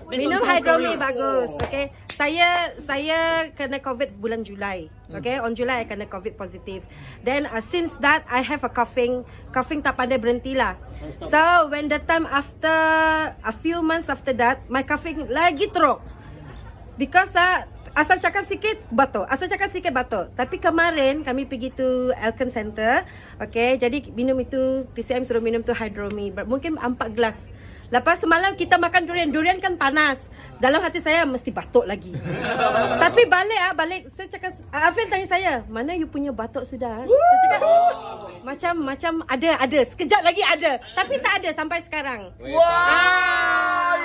Minum Hydromi bagus. Okay. Saya kena COVID bulan Julai. Okay. On July I kena COVID positif. Then since that I have a coughing tak pandai berhenti lah. So when the time after a few months after that, my coughing lagi teruk. Because asal cakap sikit batuk, Tapi kemarin kami pergi tu Elkin Center. Okay, jadi minum itu, PCM suruh minum tu Hydromi. Mungkin 4 gelas. Lepas semalam kita makan durian. Durian kan panas. Dalam hati saya mesti batuk lagi. Tapi balik saya cakap, Afil tanya saya, mana you punya batuk sudah? Saya cakap, macam ada. Sekejap lagi ada. Tapi tak ada sampai sekarang. Wow.